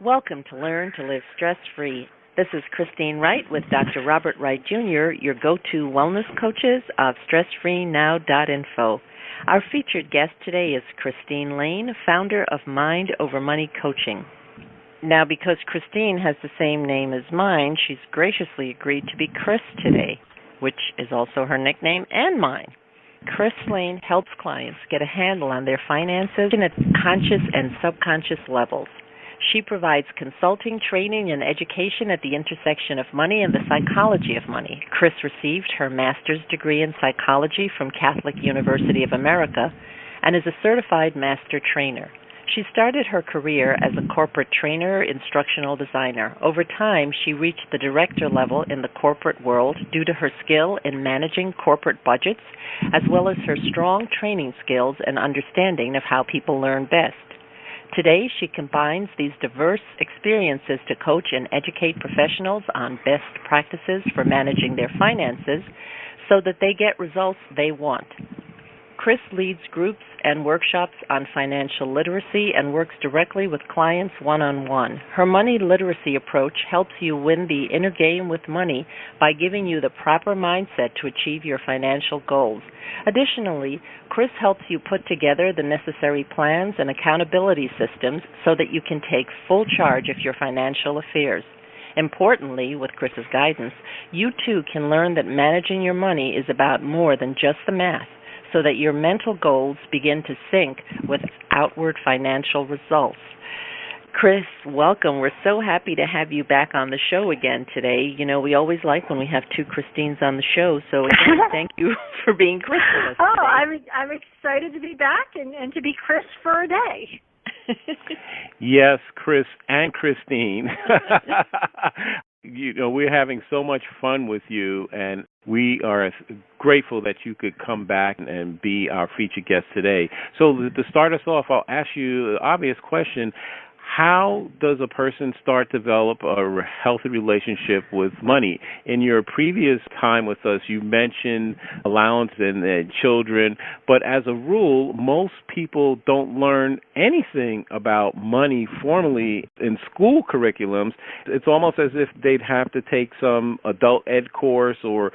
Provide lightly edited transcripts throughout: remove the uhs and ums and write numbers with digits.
Welcome to Learn to Live Stress-Free. This is Christine Wright with Dr. Robert Wright Jr., your go-to wellness coaches of StressFreeNow.info. Our featured guest today is Christine Lane, founder of Mind Over Money Coaching. Now, because Christine has the same name as mine, she's graciously agreed to be Chris today, which is also her nickname and mine. Chris Lane helps clients get a handle on their finances at conscious and subconscious levels. She provides consulting, training, and education at the intersection of money and the psychology of money. Chris received her master's degree in psychology from Catholic University of America and is a certified master trainer. She started her career as a corporate trainer, instructional designer. Over time, she reached the director level in the corporate world due to her skill in managing corporate budgets, as well as her strong training skills and understanding of how people learn best. Today, she combines these diverse experiences to coach and educate professionals on best practices for managing their finances so that they get results they want. Chris leads groups and workshops on financial literacy and works directly with clients one-on-one. Her money literacy approach helps you win the inner game with money by giving you the proper mindset to achieve your financial goals. Additionally, Chris helps you put together the necessary plans and accountability systems so that you can take full charge of your financial affairs. Importantly, with Chris's guidance, you too can learn that managing your money is about more than just the math, so that your mental goals begin to sync with outward financial results. Chris, welcome. We're so happy to have you back on the show again today. You know, we always like when we have two Christines on the show, so again, thank you for being Chris with us today. I'm excited to be back and to be Chris for a day. Yes, Chris and Christine. You know, we're having so much fun with you, and we are grateful that you could come back and be our featured guest today. So to start us off, I'll ask you the obvious question. How does a person start to develop a healthy relationship with money? In your previous time with us, you mentioned allowance and children, but as a rule, most people don't learn anything about money formally in school curriculums. It's almost as if they'd have to take some adult ed course or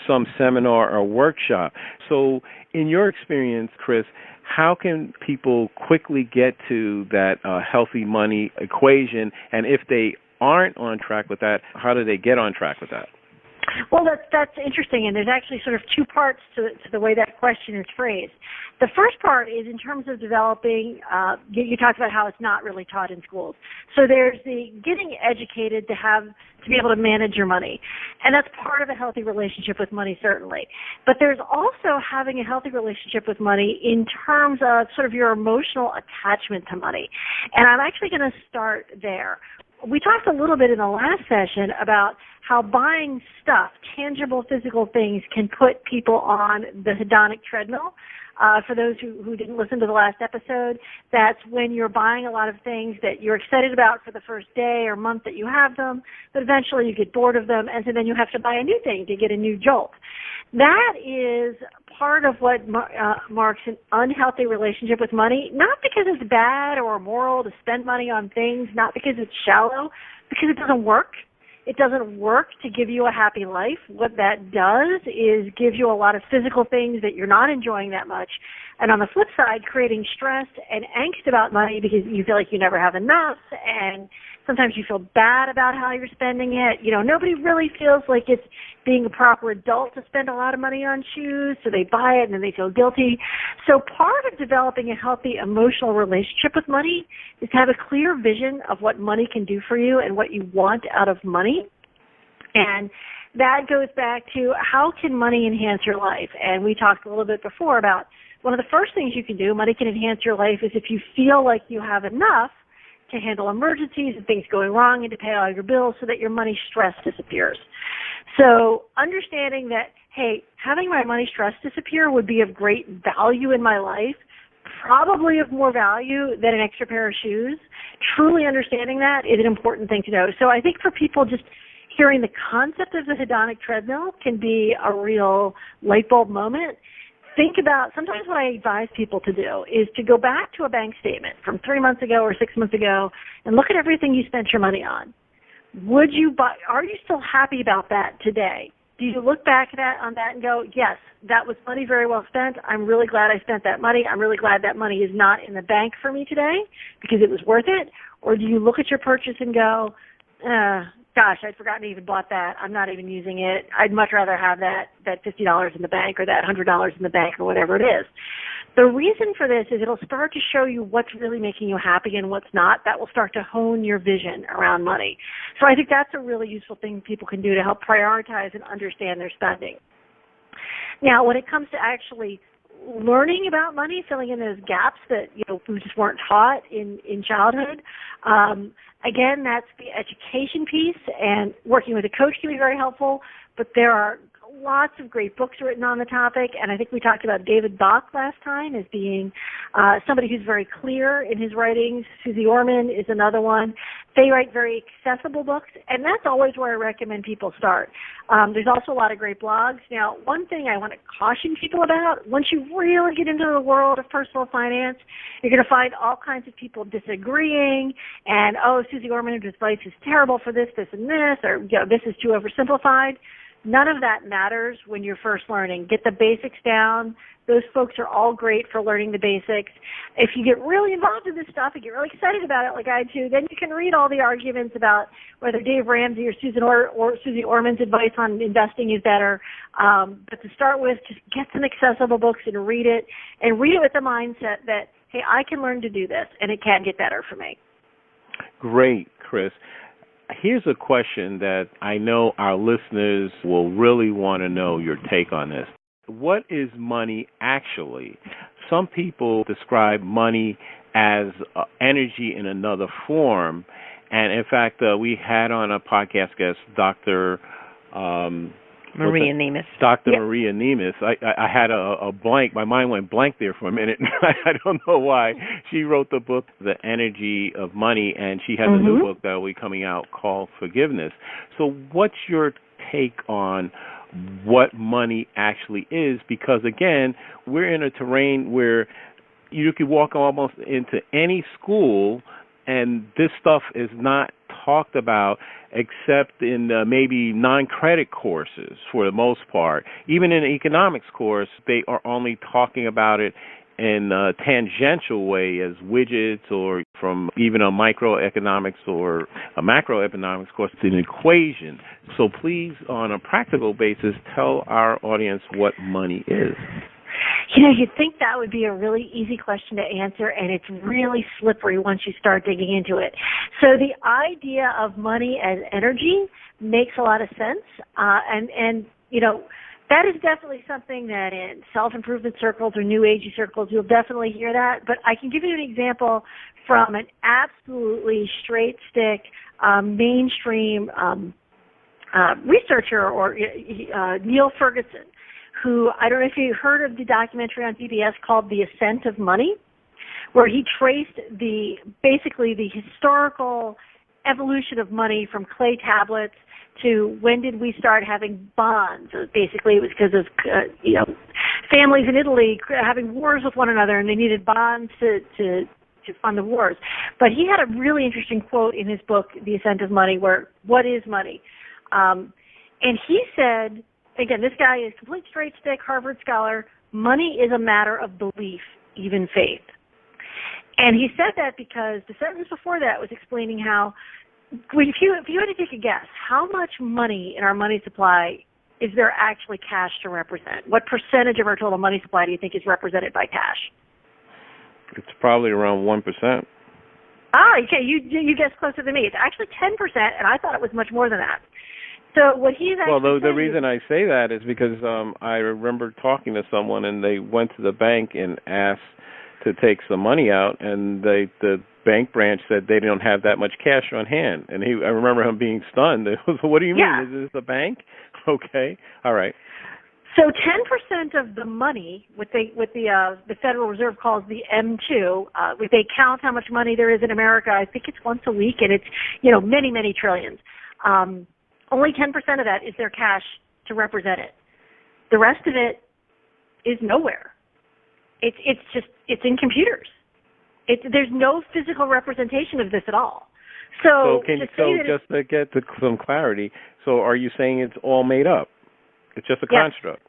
some seminar or workshop. So in your experience, Chris, how can people quickly get to that healthy money equation? And if they aren't on track with that, how do they get on track with that? Well, that's interesting, and there's actually sort of two parts to the way that question is phrased. The first part is in terms of developing, you talked about how it's not really taught in schools. So there's the getting educated to be able to manage your money, and that's part of a healthy relationship with money, certainly. But there's also having a healthy relationship with money in terms of sort of your emotional attachment to money, and I'm actually going to start there. We talked a little bit in the last session about how buying stuff, tangible physical things, can put people on the hedonic treadmill. For those who didn't listen to the last episode, that's when you're buying a lot of things that you're excited about for the first day or month that you have them, but eventually you get bored of them, and so then you have to buy a new thing to get a new jolt. That is part of what marks an unhealthy relationship with money, not because it's bad or immoral to spend money on things, not because it's shallow, because it doesn't work. It doesn't work to give you a happy life. What that does is give you a lot of physical things that you're not enjoying that much. And on the flip side, creating stress and angst about money because you feel like you never have enough, and sometimes you feel bad about how you're spending it. You know, nobody really feels like it's being a proper adult to spend a lot of money on shoes, so they buy it and then they feel guilty. So part of developing a healthy emotional relationship with money is to have a clear vision of what money can do for you and what you want out of money. And that goes back to how can money enhance your life? And we talked a little bit before about one of the first things you can do, money can enhance your life, is if you feel like you have enough to handle emergencies and things going wrong and to pay all your bills so that your money stress disappears. So understanding that, hey, having my money stress disappear would be of great value in my life, probably of more value than an extra pair of shoes. Truly understanding that is an important thing to know. So I think for people, just hearing the concept of the hedonic treadmill can be a real light bulb moment. think about, sometimes what I advise people to do is to go back to a bank statement from 3 months ago or 6 months ago and look at everything you spent your money on. Are you still happy about that today? Do you look back on that and go, yes, that was money very well spent. I'm really glad I spent that money. I'm really glad that money is not in the bank for me today because it was worth it? Or do you look at your purchase and go, gosh, I'd forgotten I even bought that. I'm not even using it. I'd much rather have that $50 in the bank or that $100 in the bank or whatever it is. The reason for this is it'll start to show you what's really making you happy and what's not. That will start to hone your vision around money. So I think that's a really useful thing people can do to help prioritize and understand their spending. Now, when it comes to actually learning about money, filling in those gaps that we just weren't taught in childhood, again, that's the education piece, and working with a coach can be very helpful, but there are lots of great books written on the topic, and I think we talked about David Bach last time as being somebody who's very clear in his writings. Susie Orman is another one. They write very accessible books, and that's always where I recommend people start. There's also a lot of great blogs. Now, one thing I want to caution people about, once you really get into the world of personal finance, you're going to find all kinds of people disagreeing, and, Susie Orman's advice is terrible for this, this, and this, or this is too oversimplified. None of that matters when you're first learning. Get the basics down. Those folks are all great for learning the basics. If you get really involved in this stuff and get really excited about it like I do, then you can read all the arguments about whether Dave Ramsey or Susie Orman's advice on investing is better. But to start with, just get some accessible books and read it with the mindset that, hey, I can learn to do this, and it can get better for me. Great, Chris. Here's a question that I know our listeners will really want to know your take on this. What is money actually? Some people describe money as energy in another form. And in fact, we had on a podcast guest, Dr. Maria Nemeth. Dr. Yep. Maria Nemeth. I had a blank. My mind went blank there for a minute. I don't know why. She wrote the book, The Energy of Money, and she has a new book that will be coming out called Forgiveness. So what's your take on what money actually is? Because, again, we're in a terrain where you could walk almost into any school and this stuff is not talked about except in maybe non-credit courses for the most part. Even in the economics course, they are only talking about it in a tangential way as widgets, or from even a microeconomics or a macroeconomics course, it's an equation. So please, on a practical basis, tell our audience what money is. You'd think that would be a really easy question to answer, and it's really slippery once you start digging into it. So the idea of money as energy makes a lot of sense, and that is definitely something that in self-improvement circles or new agey circles, you'll definitely hear that. But I can give you an example from an absolutely straight stick, mainstream researcher, or Neil Ferguson, who, I don't know if you heard of the documentary on PBS called The Ascent of Money, where he traced basically the historical evolution of money from clay tablets to when did we start having bonds. Basically, it was because of families in Italy having wars with one another, and they needed bonds to fund the wars. But he had a really interesting quote in his book, The Ascent of Money, where what is money? And he said, again, this guy is complete straight stick, Harvard scholar, money is a matter of belief, even faith. And he said that because the sentence before that was explaining how, if you had to take a guess, how much money in our money supply is there actually cash to represent? What percentage of our total money supply do you think is represented by cash? It's probably around 1%. Okay, you guessed closer than me. It's actually 10%, and I thought it was much more than that. So what he's actually Well, the reason I say that is because I remember talking to someone, and they went to the bank and asked to take some money out, and the bank branch said they don't have that much cash on hand. And I remember him being stunned. What do you mean? Is this a bank? Okay, all right. So 10% of the money, what the Federal Reserve calls the M2, if they count how much money there is in America, I think it's once a week, and it's many, many trillions. Only 10% of that is their cash to represent it. The rest of it is nowhere. It's in computers. There's no physical representation of this at all. So just to get to some clarity, so are you saying it's all made up? It's just a construct?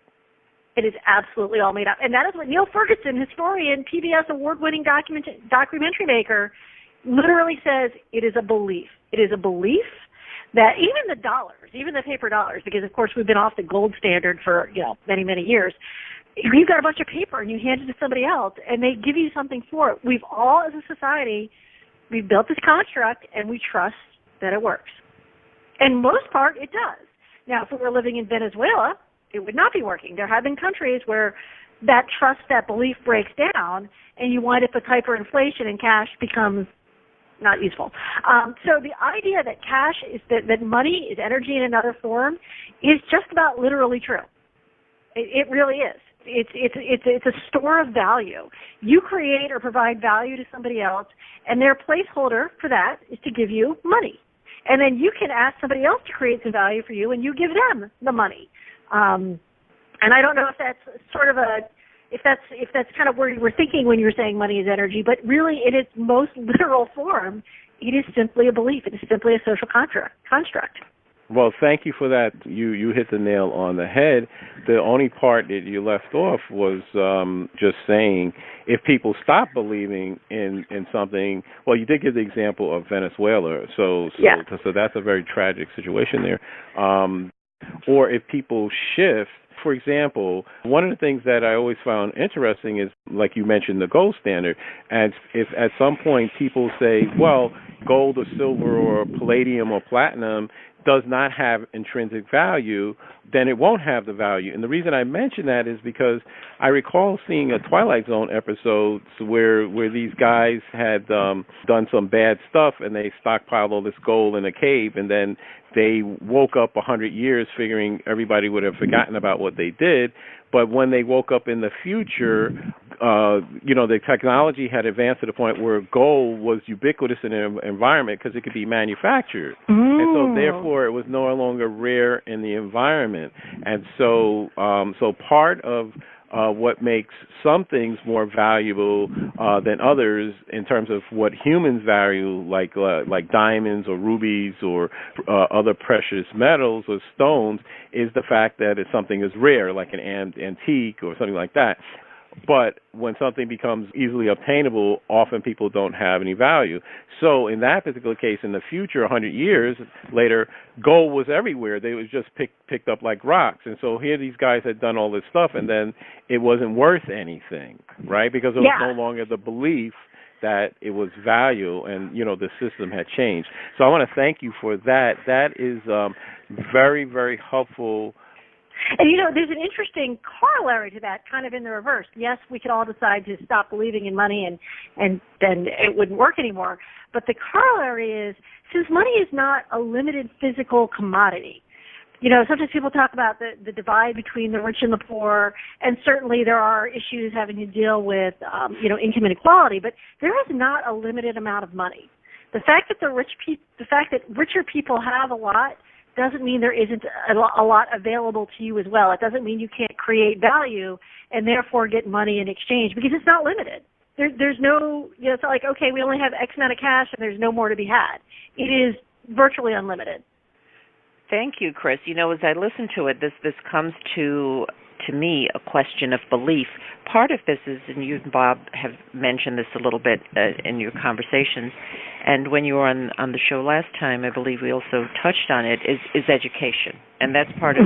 It is absolutely all made up. And that is what Neil Ferguson, historian, PBS award-winning documentary maker, literally says it is a belief. It is a belief that even the dollars, even the paper dollars, because of course we've been off the gold standard for many, many years, you've got a bunch of paper and you hand it to somebody else and they give you something for it. We've all, as a society, we've built this construct and we trust that it works. And most part, it does. Now, if we were living in Venezuela, it would not be working. There have been countries where that trust, that belief breaks down, and you wind up with hyperinflation and cash becomes not useful. So the idea that cash is that money is energy in another form is just about literally true. It really is. It's a store of value. You create or provide value to somebody else, and their placeholder for that is to give you money. And then you can ask somebody else to create some value for you, and you give them the money. And I don't know if that's sort of if that's kind of where you were thinking when you were saying money is energy, but really in its most literal form, it is simply a belief. It is simply a social construct. Well, thank you for that. You hit the nail on the head. The only part that you left off was just saying if people stop believing in something. Well, you did give the example of Venezuela, so that's a very tragic situation there. Or if people shift. For example, one of the things that I always found interesting is, like you mentioned, the gold standard. And if at some point people say, well, gold or silver or palladium or platinum does not have intrinsic value, then it won't have the value. And the reason I mention that is because I recall seeing a Twilight Zone episode where these guys had done some bad stuff and they stockpiled all this gold in a cave, and then they woke up 100 years figuring everybody would have forgotten about what they did. But when they woke up in the future, the technology had advanced to the point where gold was ubiquitous in the environment because it could be manufactured. And so therefore it was no longer rare in the environment. And so part of what makes some things more valuable than others in terms of what humans value, like diamonds or rubies or other precious metals or stones, is the fact that something is rare, like an antique or something like that. But when something becomes easily obtainable, often people don't have any value. So in that particular case, in the future, 100 years later, gold was everywhere. They was just picked up like rocks. And so here these guys had done all this stuff, and then it wasn't worth anything, right? Because it was no longer the belief that it was value, and, the system had changed. So I want to thank you for that. That is very, very helpful. And, there's an interesting corollary to that, kind of in the reverse. Yes, we could all decide to stop believing in money and then it wouldn't work anymore. But the corollary is, since money is not a limited physical commodity, sometimes people talk about the divide between the rich and the poor, and certainly there are issues having to deal with, income inequality, but there is not a limited amount of money. The fact that richer people have a lot doesn't mean there isn't a lot available to you as well. It doesn't mean you can't create value and therefore get money in exchange, because it's not limited. There's no, it's not like, okay, we only have X amount of cash and there's no more to be had. It is virtually unlimited. Thank you, Chris. As I listen to it, this comes to me a question of belief. Part of this is, and you and Bob have mentioned this a little bit in your conversations, and when you were on the show last time, I believe we also touched on it, is education. And that's part of,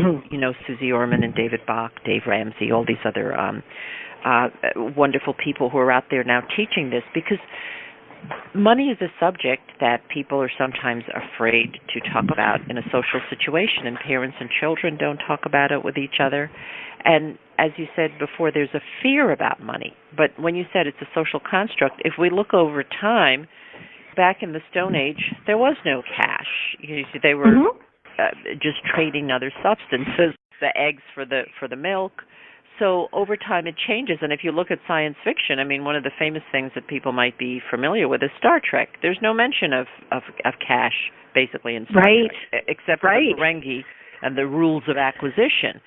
Susie Orman and David Bach, Dave Ramsey, all these other wonderful people who are out there now teaching this, because money is a subject that people are sometimes afraid to talk about in a social situation, and parents and children don't talk about it with each other. And as you said before, there's a fear about money. But when you said it's a social construct, if we look over time, back in the Stone Age, there was no cash. They were just trading other substances, the eggs for the milk. So over time it changes, and if you look at science fiction, one of the famous things that people might be familiar with is Star Trek. There's no mention of cash, basically, in Star Trek, except for the Ferengi and the rules of acquisition.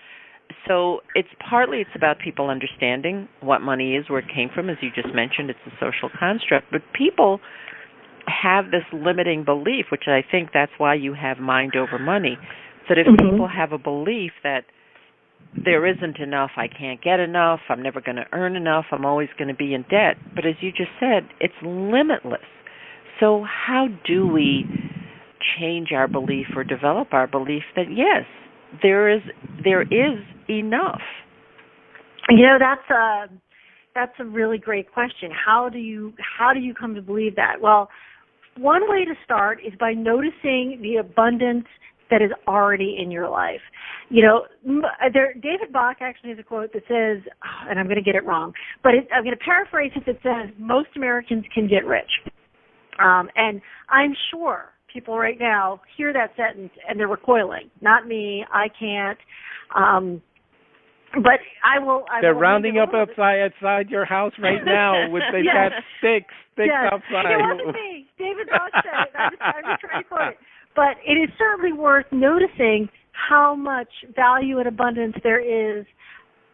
So it's about people understanding what money is, where it came from. As you just mentioned, it's a social construct. But people have this limiting belief, which I think that's why you have Mind Over Money. So that if people have a belief that there isn't enough, I can't get enough, I'm never going to earn enough, I'm always going to be in debt. But as you just said, it's limitless. So how do we change our belief or develop our belief that yes, there is enough? That's a really great question. How do you come to believe that? Well, one way to start is by noticing the abundance that is already in your life. David Bach actually has a quote that says, and I'm going to get it wrong, but I'm going to paraphrase it, that says, most Americans can get rich. And I'm sure people right now hear that sentence and they're recoiling. Not me, I can't. But I will. They're rounding up outside your house right now. They've got sticks outside. It wasn't me. David Bach said it. I'm just trying to quote it. But it is certainly worth noticing how much value and abundance there is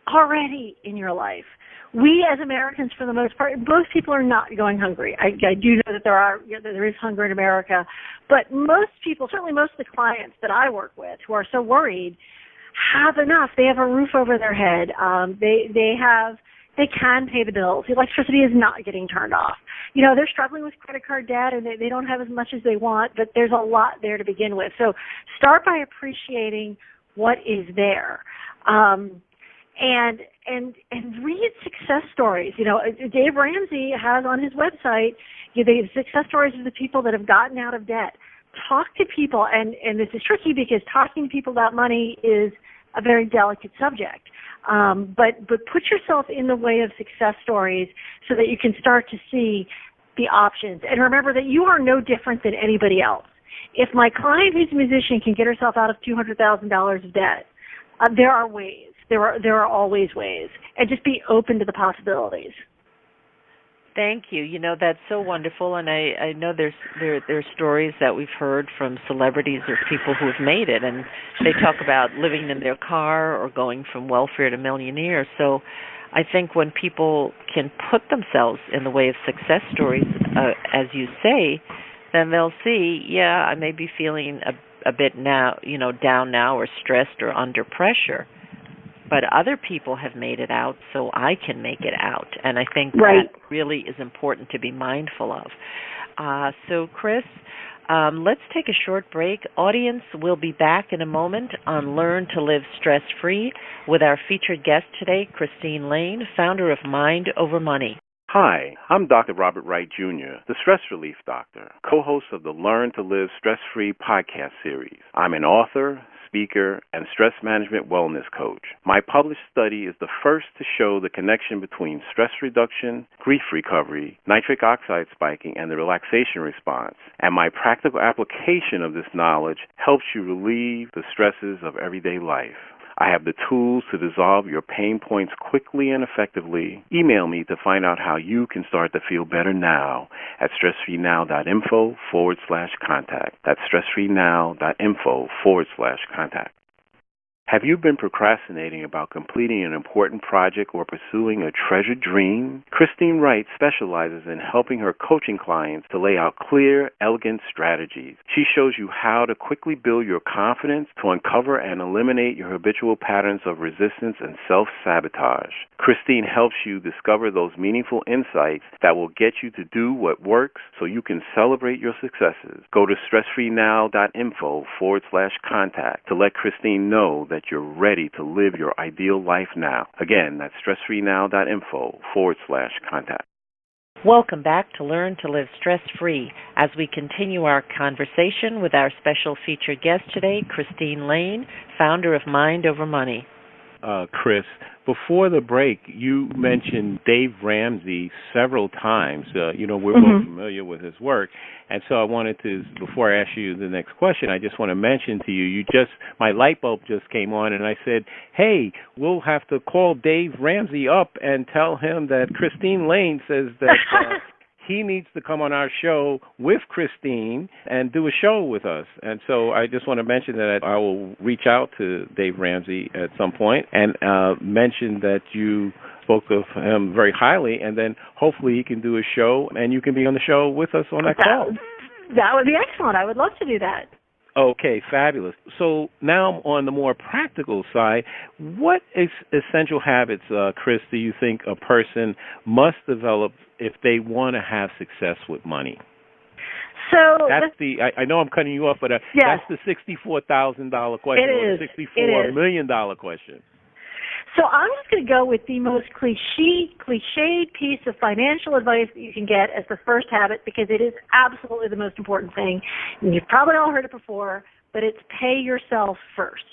already in your life. We as Americans, for the most part, most people are not going hungry. I do know that there is hunger in America, but most people, certainly most of the clients that I work with who are so worried, have enough. They have a roof over their head. They can pay the bills. The electricity is not getting turned off. They're struggling with credit card debt and they don't have as much as they want, but there's a lot there to begin with. So start by appreciating what is there. And read success stories. Dave Ramsey has on his website the success stories of the people that have gotten out of debt. Talk to people, and this is tricky because talking to people about money is a very delicate subject. But put yourself in the way of success stories so that you can start to see the options. And remember that you are no different than anybody else. If my client who's a musician can get herself out of $200,000 of debt, there are ways. There are always ways. And just be open to the possibilities. Thank you. That's so wonderful, and I know there are stories that we've heard from celebrities of people who have made it, and they talk about living in their car or going from welfare to millionaire. So I think when people can put themselves in the way of success stories, as you say, then they'll see, yeah, I may be feeling a bit now, down now or stressed or under pressure, but other people have made it out, so I can make it out. And I think that really is important to be mindful of. So, Chris, let's take a short break. Audience, we'll be back in a moment on Learn to Live Stress-Free with our featured guest today, Christine Lane, founder of Mind Over Money. Hi, I'm Dr. Robert Wright, Jr., the Stress Relief Doctor, co-host of the Learn to Live Stress-Free podcast series. I'm an author, speaker, and stress management wellness coach. My published study is the first to show the connection between stress reduction, grief recovery, nitric oxide spiking, and the relaxation response. And my practical application of this knowledge helps you relieve the stresses of everyday life. I have the tools to dissolve your pain points quickly and effectively. Email me to find out how you can start to feel better now at stressfreenow.info/contact. That's stressfreenow.info/contact. Have you been procrastinating about completing an important project or pursuing a treasured dream? Christine Wright specializes in helping her coaching clients to lay out clear, elegant strategies. She shows you how to quickly build your confidence to uncover and eliminate your habitual patterns of resistance and self-sabotage. Christine helps you discover those meaningful insights that will get you to do what works so you can celebrate your successes. Go to stressfreenow.info/contact to let Christine know that you're ready to live your ideal life now. Again, that's stressfreenow.info/contact. Welcome back to Learn to Live Stress-Free as we continue our conversation with our special featured guest today, Christine Lane, founder of Mind Over Money. Chris, before the break, you mentioned Dave Ramsey several times. We're both familiar with his work. And so I wanted to, before I ask you the next question, I just want to mention to you, my light bulb just came on, and I said, hey, we'll have to call Dave Ramsey up and tell him that Christine Lane says that he needs to come on our show with Christine and do a show with us. And so I just want to mention that I will reach out to Dave Ramsey at some point and mention that you spoke of him very highly, and then hopefully he can do a show and you can be on the show with us on that call. That would be excellent. I would love to do that. Okay, fabulous. So now on the more practical side, what essential habits, Chris, do you think a person must develop if they want to have success with money? So that's I know I'm cutting you off, but yes. That's the $64,000 question, or the $64 million question. So I'm just going to go with the most cliched piece of financial advice that you can get as the first habit, because it is absolutely the most important thing. And you've probably all heard it before, but it's pay yourself first.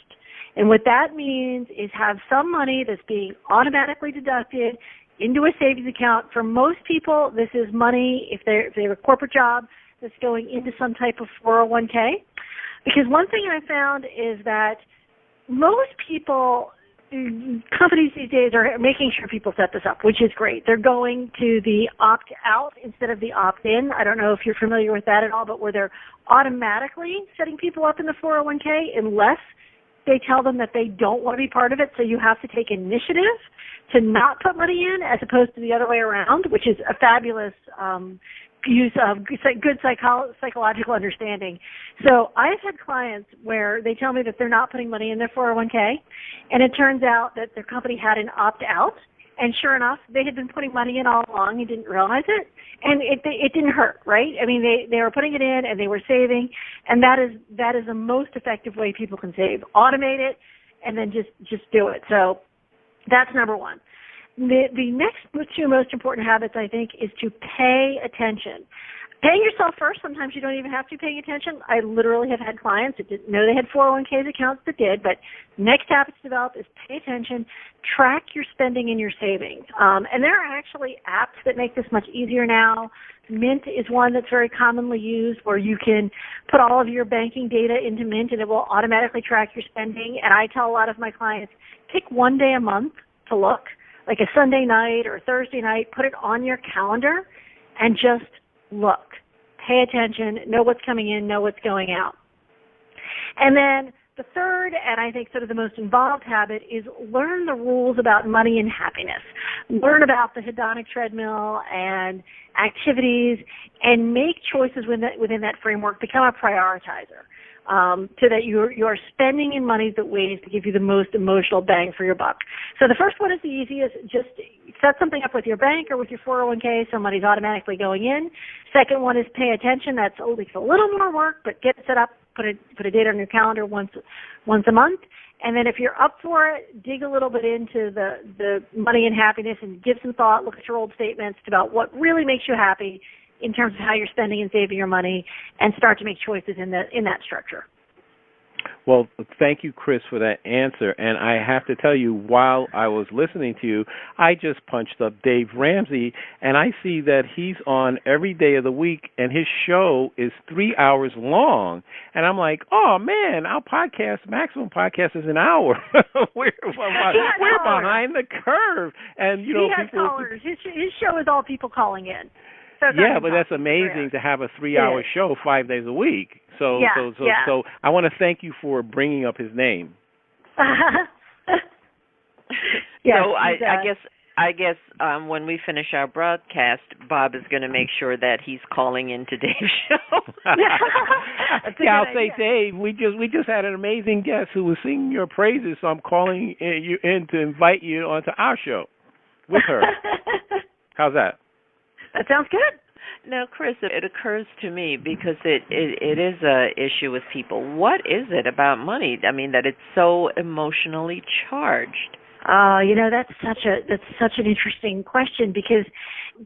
And what that means is have some money that's being automatically deducted into a savings account. For most people, this is money, if they have a corporate job, that's going into some type of 401k. Because one thing I found is that most people, companies these days are making sure people set this up, which is great. They're going to the opt-out instead of the opt-in. I don't know if you're familiar with that at all, but where they're automatically setting people up in the 401k unless they tell them that they don't want to be part of it. So you have to take initiative to not put money in, as opposed to the other way around, which is a fabulous use of good psychological understanding. So I've had clients where they tell me that they're not putting money in their 401k, and it turns out that their company had an opt-out, and sure enough, they had been putting money in all along and didn't realize it, and it didn't hurt, right? I mean, they were putting it in and they were saving, and that is the most effective way people can save. Automate it, and then just do it. So that's number one. The next two most important habits, I think, is to pay attention. Paying yourself first, sometimes you don't even have to be paying attention. I literally have had clients that didn't know they had 401k accounts that did, but next habit to develop is pay attention, track your spending and your savings. And there are actually apps that make this much easier now. Mint is one that's very commonly used, where you can put all of your banking data into Mint and it will automatically track your spending. And I tell a lot of my clients, pick one day a month to look, like a Sunday night or a Thursday night, put it on your calendar and just look. Pay attention, know what's coming in, know what's going out. And then the third, and I think sort of the most involved habit, is learn the rules about money and happiness. Learn about the hedonic treadmill and activities, and make choices within that framework. Become a prioritizer. So that you're spending in money that ways to give you the most emotional bang for your buck. So the first one is the easiest. Just set something up with your bank or with your 401k so money's automatically going in. Second one is pay attention. That's a little more work, but get it set up. Put a date on your calendar once a month. And then if you're up for it, dig a little bit into the money and happiness and give some thought. Look at your old statements about what really makes you happy in terms of how you're spending and saving your money, and start to make choices in that structure. Well, thank you, Chris, for that answer. And I have to tell you, while I was listening to you, I just punched up Dave Ramsey, and I see that he's on every day of the week, and his show is 3 hours long. And I'm like, oh, man, our maximum podcast is an hour. We're behind the curve. And, he has callers. His show is all people calling in. So yeah, but that's amazing to have a 3-hour show 5 days a week. So I want to thank you for bringing up his name. Yes, so I guess when we finish our broadcast, Bob is going to make sure that he's calling into Dave's show. I'll say, Dave, we just had an amazing guest who was singing your praises, so I'm calling you in to invite you onto our show with her. How's that? That sounds good. Now, Chris, it occurs to me, because it is a issue with people. What is it about money? I mean, that it's so emotionally charged? That's such an interesting question, because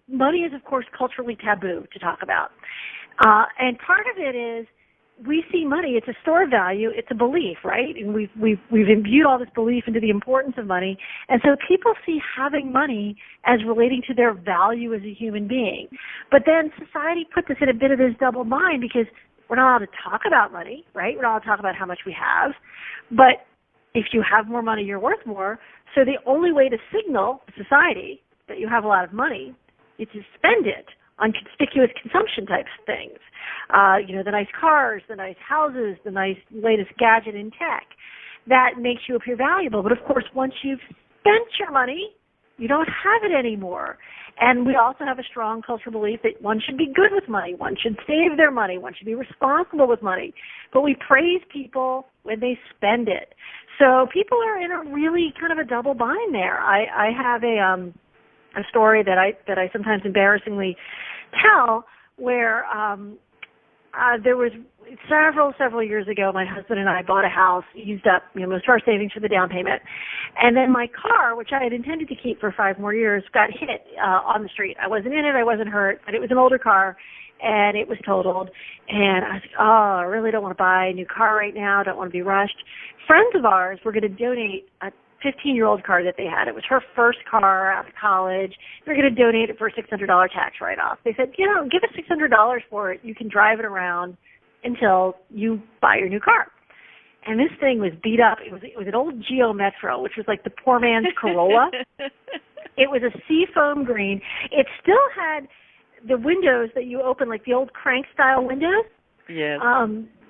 money is, of course, culturally taboo to talk about. And part of it is, we see money, it's a store of value, it's a belief, right? And we've imbued all this belief into the importance of money. And so people see having money as relating to their value as a human being. But then society puts us in a bit of this double bind, because we're not allowed to talk about money, right? We're not allowed to talk about how much we have. But if you have more money, you're worth more. So the only way to signal to society that you have a lot of money is to spend it on conspicuous consumption types of things. The nice cars, the nice houses, the nice latest gadget in tech. That makes you appear valuable. But of course, once you've spent your money, you don't have it anymore. And we also have a strong cultural belief that one should be good with money, one should save their money, one should be responsible with money. But we praise people when they spend it. So people are in a really kind of a double bind there. I have a story that I sometimes embarrassingly tell where there was several years ago, my husband and I bought a house, used up most of our savings for the down payment, and then my car, which I had intended to keep for 5 more years, got hit on the street. I wasn't in it, I wasn't hurt, but it was an older car, and it was totaled. And I was like, oh, I really don't want to buy a new car right now, don't want to be rushed. Friends of ours were going to donate a 15-year-old car that they had. It was her first car out of college. They're going to donate it for a $600 tax write-off. They said, give us $600 for it. You can drive it around until you buy your new car. And this thing was beat up. It was an old Geo Metro, which was like the poor man's Corolla. It was a seafoam green. It still had the windows that you open, like the old crank-style windows. Yes.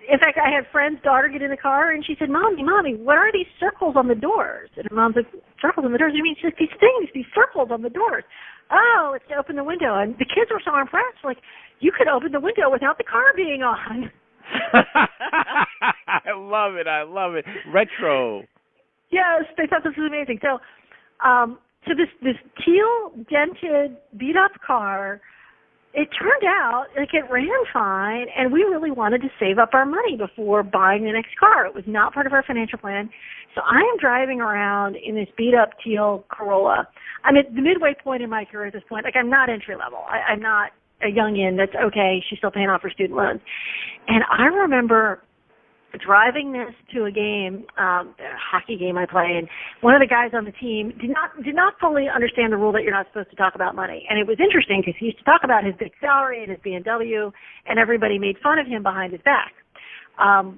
In fact, I had a friend's daughter get in the car, and she said, Mommy, what are these circles on the doors? And her mom's like, circles on the doors? What do you mean? She's like, these circles on the doors. Oh, it's to open the window. And the kids were so impressed, like, you could open the window without the car being on. I love it. Retro. Yes, they thought this was amazing. So this teal, dented, beat-up car, it turned out like it ran fine, and we really wanted to save up our money before buying the next car. It was not part of our financial plan. So I am driving around in this beat-up teal Corolla. I'm at the midway point in my career at this point. Like, I'm not entry-level. I'm not a youngin' that's okay. She's still paying off her student loans. And I remember driving this to a game, a hockey game I play, and one of the guys on the team did not fully understand the rule that you're not supposed to talk about money. And it was interesting because he used to talk about his big salary and his BMW, and everybody made fun of him behind his back,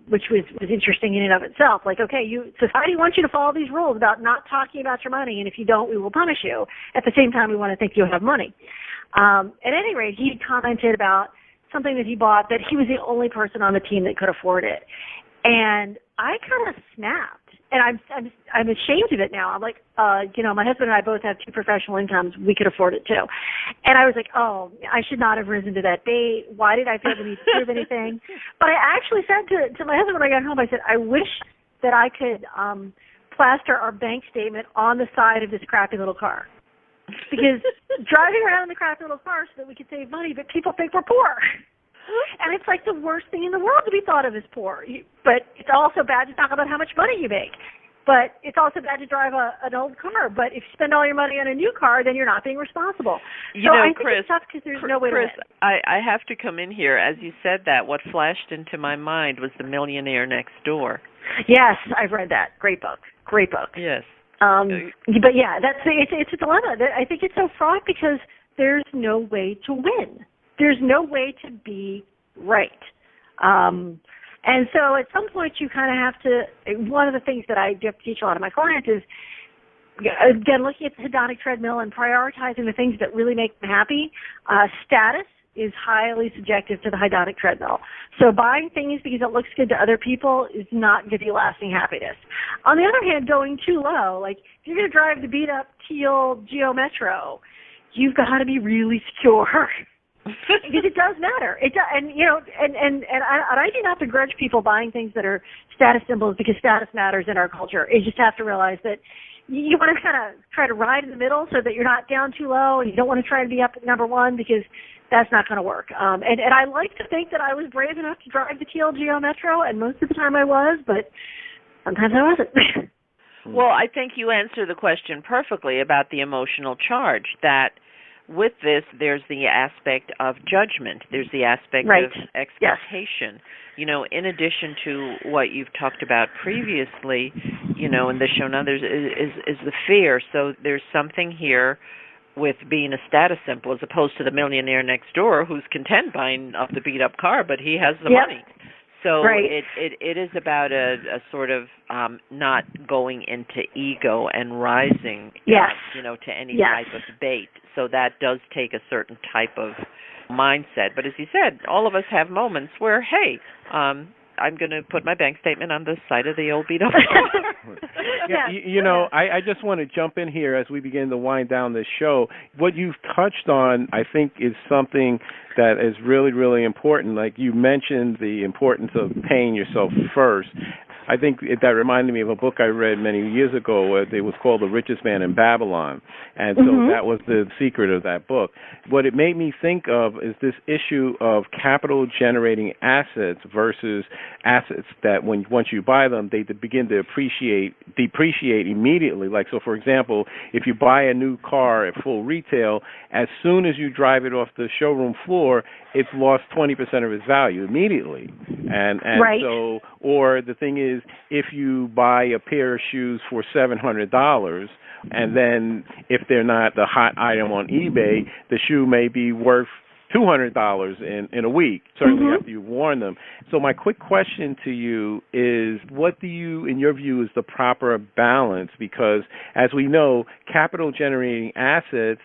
which was interesting in and of itself. Like, okay, society wants you to follow these rules about not talking about your money, and if you don't, we will punish you. At the same time, we want to think you have money. At any rate, he commented about something that he bought that he was the only person on the team that could afford it. And I kind of snapped, and I'm ashamed of it now. I'm like, my husband and I both have 2 professional incomes. We could afford it too. And I was like, oh, I should not have risen to that bait. Why did I feel the need to prove anything? But I actually said to my husband when I got home, I said, I wish that I could plaster our bank statement on the side of this crappy little car. Because driving around in the crappy little car so that we could save money, but people think we're poor. And it's like the worst thing in the world to be thought of as poor. But it's also bad to talk about how much money you make. But it's also bad to drive an old car. But if you spend all your money on a new car, then you're not being responsible. I think Chris, it's tough because there's no way to win. I have to come in here. As you said that, what flashed into my mind was The Millionaire Next Door. Yes, I've read that. Great book. Yes. But yeah, it's a dilemma. I think it's so fraught because there's no way to win. There's no way to be right. And so at some point you kind of have to, one of the things that I have to teach a lot of my clients is, again, looking at the hedonic treadmill and prioritizing the things that really make them happy. Status is highly subjective to the hedonic treadmill. So buying things because it looks good to other people is not going to give you lasting happiness. On the other hand, going too low, like if you're going to drive the beat up teal Geo Metro, you've got to be really secure. Because it does matter. It does, and I do not begrudge people buying things that are status symbols because status matters in our culture. You just have to realize that you want to kind of try to ride in the middle so that you're not down too low, and you don't want to try to be up at number 1 because that's not going to work. And I like to think that I was brave enough to drive the teal Geo Metro, and most of the time I was, but sometimes I wasn't. Well, I think you answered the question perfectly about the emotional charge, that with this, there's the aspect of judgment. There's the aspect right. of expectation. Yes. In addition to what you've talked about previously, in the show now, there's is the fear. So there's something here with being a status symbol as opposed to the millionaire next door who's content buying up the beat-up car, but he has the yep. money. So Right. it is about a sort of not going into ego and rising, Yes. to any Yes. type of bait. So that does take a certain type of mindset. But as you said, all of us have moments where, hey, I'm going to put my bank statement on the side of the old beat up. Yeah, I just want to jump in here as we begin to wind down this show. What you've touched on, I think, is something that is really, really important. Like you mentioned the importance of paying yourself first. I think that reminded me of a book I read many years ago. It was called The Richest Man in Babylon. And so that was the secret of that book. What it made me think of is this issue of capital generating assets versus assets that once you buy them, they begin to depreciate immediately. Like, so for example, if you buy a new car at full retail, as soon as you drive it off the showroom floor, it's lost 20% of its value immediately. And right. So, or the thing is, if you buy a pair of shoes for $700, and then if they're not the hot item on eBay, the shoe may be worth $200 in a week, certainly after you've worn them. So my quick question to you is, what do you, in your view, is the proper balance? Because as we know, capital generating assets,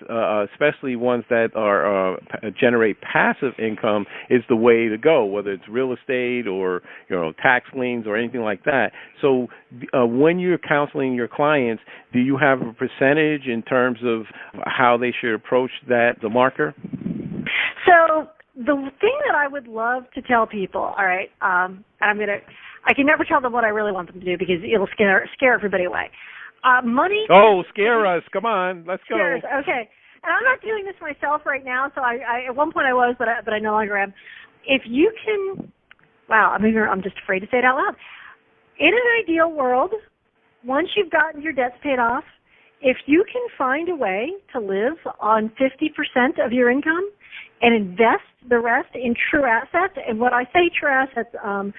especially ones that are generate passive income, is the way to go, whether it's real estate or tax liens or anything like that. So when you're counseling your clients, do you have a percentage in terms of how they should approach the marker? So the thing that I would love to tell people, all right, I can never tell them what I really want them to do because it'll scare everybody away. Money. Oh, scare us! Come on, let's go. Okay, and I'm not doing this myself right now. So I at one point I was, but I no longer am. If you can, wow, I'm just afraid to say it out loud. In an ideal world, once you've gotten your debts paid off, if you can find a way to live on 50% of your income and invest the rest in true assets. And when I say true assets, an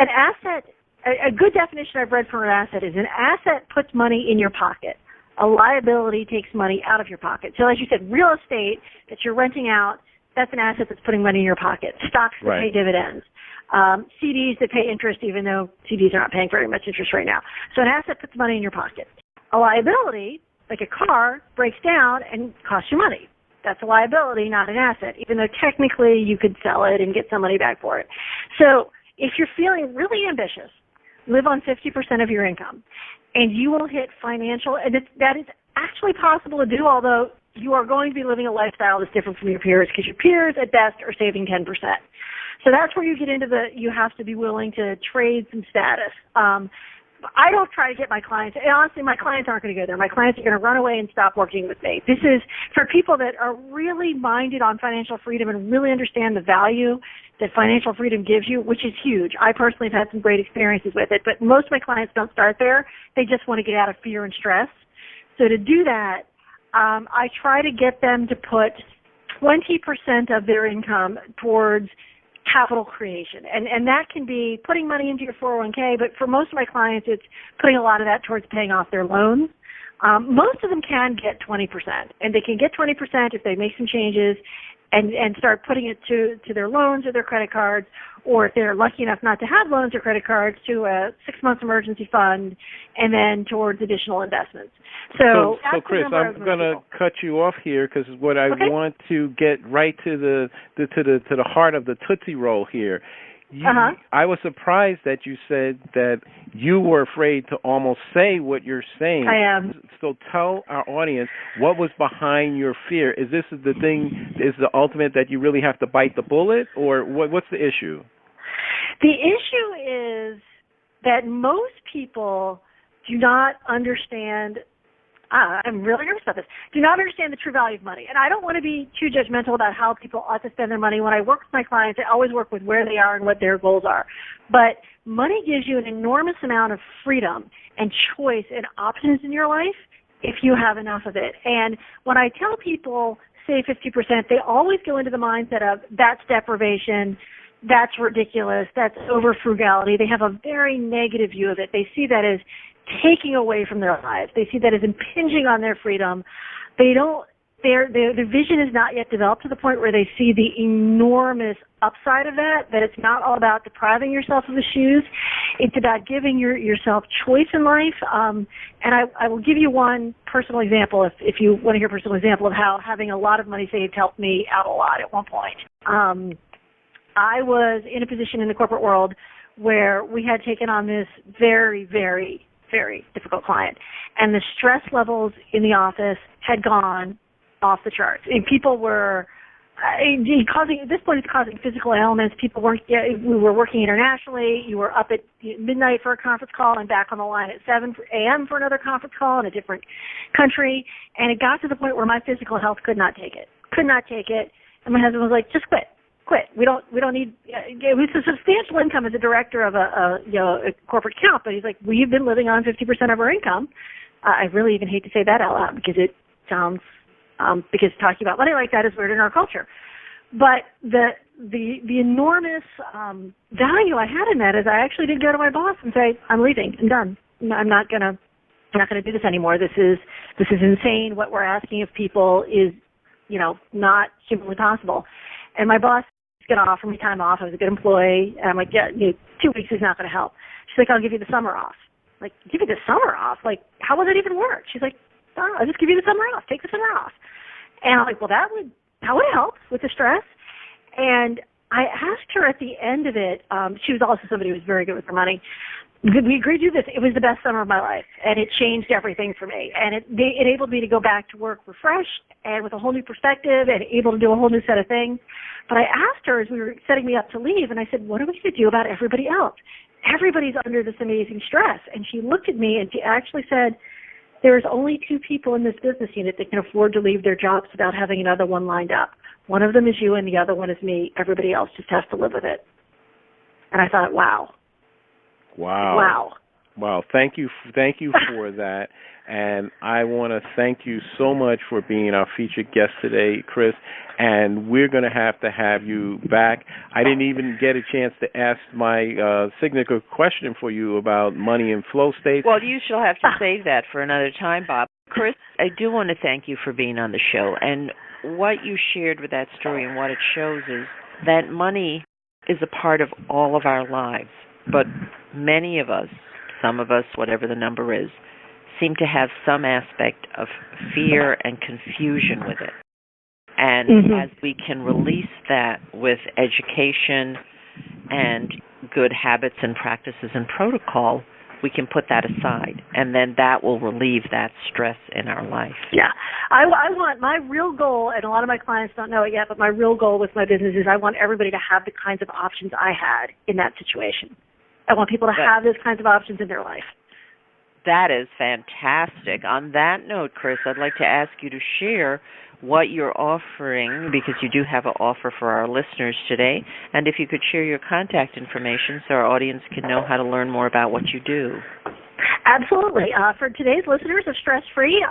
asset, a good definition I've read for an asset is an asset puts money in your pocket. A liability takes money out of your pocket. So as you said, real estate that you're renting out, that's an asset that's putting money in your pocket. Stocks that pay dividends. CDs that pay interest, even though CDs are not paying very much interest right now. So an asset puts money in your pocket. A liability, like a car, breaks down and costs you money. That's a liability, not an asset, even though technically you could sell it and get some money back for it. So if you're feeling really ambitious, live on 50% of your income, and you will hit financial, and that is actually possible to do, although you are going to be living a lifestyle that's different from your peers, because your peers at best are saving 10%. So that's where you get into you have to be willing to trade some status. I don't try to get my clients, and honestly, my clients aren't going to go there. My clients are going to run away and stop working with me. This is for people that are really minded on financial freedom and really understand the value that financial freedom gives you, which is huge. I personally have had some great experiences with it, but most of my clients don't start there. They just want to get out of fear and stress. So to do that, I try to get them to put 20% of their income towards capital creation. And that can be putting money into your 401k, but for most of my clients, it's putting a lot of that towards paying off their loans. Most of them can get 20%, and they can get 20% if they make some changes and start putting it to their loans or their credit cards, or if they're lucky enough not to have loans or credit cards, to a 6-month emergency fund, and then towards additional investments. So Chris, I'm going to cut you off here because what I want to get right to the heart of the Tootsie Roll here. I was surprised that you said that you were afraid to almost say what you're saying. I am. So tell our audience, what was behind your fear? Is this the thing, is the ultimate that you really have to bite the bullet, or what's the issue? The issue is that most people do not understand, I'm really nervous about this, do not understand the true value of money. And I don't want to be too judgmental about how people ought to spend their money. When I work with my clients, I always work with where they are and what their goals are. But money gives you an enormous amount of freedom and choice and options in your life if you have enough of it. And when I tell people, say 50%, they always go into the mindset of that's deprivation, that's ridiculous, that's over frugality. They have a very negative view of it. They see that as taking away from their lives. They see that as impinging on their freedom. They don't their vision is not yet developed to the point where they see the enormous upside of that it's not all about depriving yourself of the shoes. It's about giving yourself choice in life. And I will give you one personal example if you want to hear a personal example of how having a lot of money saved helped me out a lot at one point. I was in a position in the corporate world where we had taken on this very, very, very difficult client. And the stress levels in the office had gone off the charts. And people were causing, at this point it's causing physical ailments. We were working internationally. You were up at midnight for a conference call and back on the line at 7 a.m. for another conference call in a different country. And it got to the point where my physical health could not take it. And my husband was like, just quit. We don't need, it was a substantial income as a director of a corporate account, but he's like, we've been living on 50% of our income. I really even hate to say that out loud because it sounds, because talking about money like that is weird in our culture. But the enormous value I had in that is I actually did go to my boss and say, I'm leaving. I'm done. I'm not gonna do this anymore. This is insane. What we're asking of people is, not humanly possible. And my boss is going to offer me time off. I was a good employee. And I'm like, 2 weeks is not going to help. She's like, I'll give you the summer off. I'm like, give you the summer off? Like, how would that even work? She's like, oh, I'll just give you the summer off. Take the summer off. And I'm like, well, that would help with the stress. And I asked her at the end of it, she was also somebody who was very good with her money. We agreed to do this. It was the best summer of my life, and it changed everything for me. And it enabled me to go back to work refreshed and with a whole new perspective and able to do a whole new set of things. But I asked her as we were setting me up to leave, and I said, what are we going to do about everybody else? Everybody's under this amazing stress. And she looked at me, and she actually said, there's only 2 people in this business unit that can afford to leave their jobs without having another one lined up. One of them is you, and the other one is me. Everybody else just has to live with it. And I thought, wow. Thank you for that, and I want to thank you so much for being our featured guest today, Chris, and we're going to have you back. I didn't even get a chance to ask my signature question for you about money and flow states. Well, you shall have to save that for another time, Bob. Chris, I do want to thank you for being on the show, and what you shared with that story and what it shows is that money is a part of all of our lives. But many of us, some of us, whatever the number is, seem to have some aspect of fear and confusion with it. And as we can release that with education and good habits and practices and protocol, we can put that aside, and then that will relieve that stress in our life. Yeah. I want, my real goal, and a lot of my clients don't know it yet, but my real goal with my business is I want everybody to have the kinds of options I had in that situation. I want people to have those kinds of options in their life. That is fantastic. On that note, Chris, I'd like to ask you to share what you're offering, because you do have an offer for our listeners today, and if you could share your contact information so our audience can know how to learn more about what you do. Absolutely. For today's listeners of Stress Free,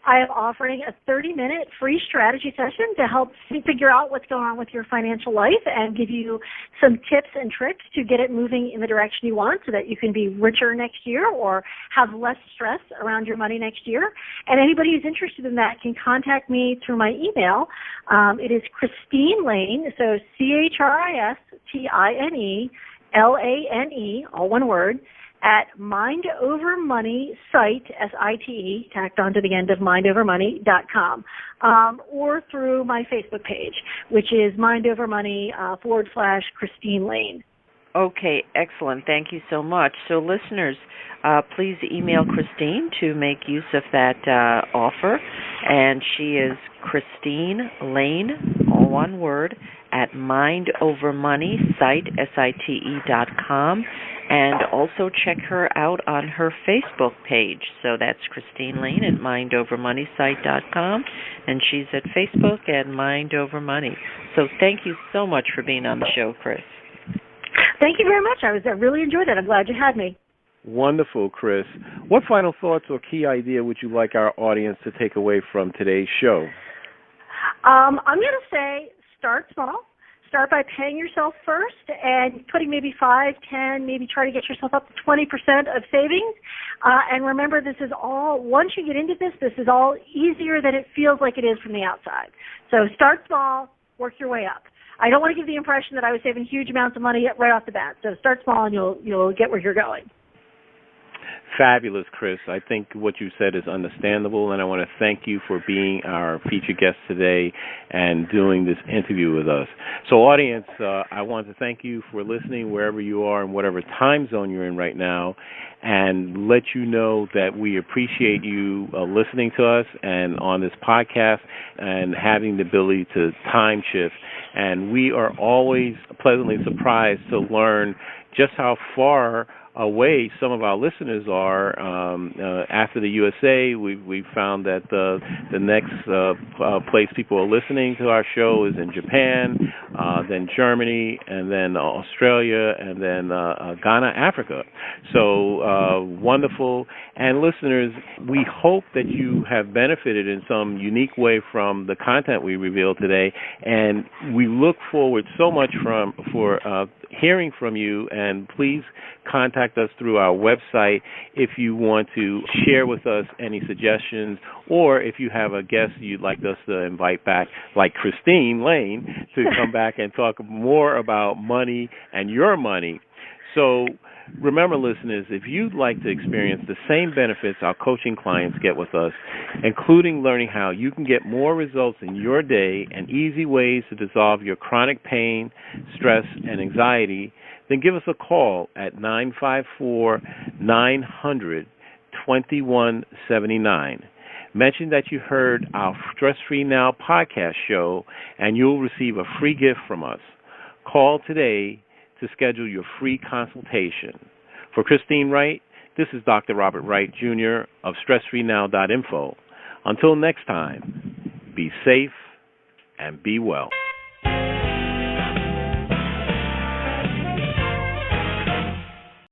I am offering a 30-minute free strategy session to help figure out what's going on with your financial life and give you some tips and tricks to get it moving in the direction you want so that you can be richer next year or have less stress around your money next year. And anybody who's interested in that can contact me through my email. It is Christine Lane, so CHRISTINELANE, all one word, at Mind Over Money site, SITE, tacked onto the end of mindovermoney.com, or through my Facebook page, which is Mind Over Money / Christine Lane. Okay, excellent. Thank you so much. So listeners, please email Christine to make use of that offer, and she is Christine Lane, all one word, at mindovermoney site, SITE.com. And also check her out on her Facebook page. So that's Christine Lane at mindovermoneysite.com, and she's at Facebook at Mind Over Money. So thank you so much for being on the show, Chris. Thank you very much. I really enjoyed it. I'm glad you had me. Wonderful, Chris. What final thoughts or key idea would you like our audience to take away from today's show? I'm going to say start small. start by paying yourself first and putting maybe 5, 10, maybe try to get yourself up to 20% of savings. And remember, this is all, once you get into this is all easier than it feels like it is from the outside. So start small, work your way up. I don't want to give the impression that I was saving huge amounts of money right off the bat. So start small and you'll get where you're going. Fabulous, Chris. I think what you said is understandable, and I want to thank you for being our featured guest today and doing this interview with us. So, audience, I want to thank you for listening wherever you are and whatever time zone you're in right now, and let you know that we appreciate you listening to us and on this podcast and having the ability to time shift. And we are always pleasantly surprised to learn just how far away some of our listeners are. After the USA, we found that the next place people are listening to our show is in Japan, then Germany, and then Australia, and then Ghana, Africa. So wonderful. And listeners, we hope that you have benefited in some unique way from the content we revealed today, and we look forward so much for hearing from you, and please contact us through our website if you want to share with us any suggestions, or if you have a guest you'd like us to invite back, like Christine Lane, to come back and talk more about money and your money. So remember, listeners, if you'd like to experience the same benefits our coaching clients get with us, including learning how you can get more results in your day and easy ways to dissolve your chronic pain, stress, and anxiety, then give us a call at 954-900-2179. Mention that you heard our Stress Free Now podcast show, and you'll receive a free gift from us. Call today to schedule your free consultation. For Christine Wright, this is Dr. Robert Wright, Jr. of StressFreeNow.info. Until next time, be safe and be well.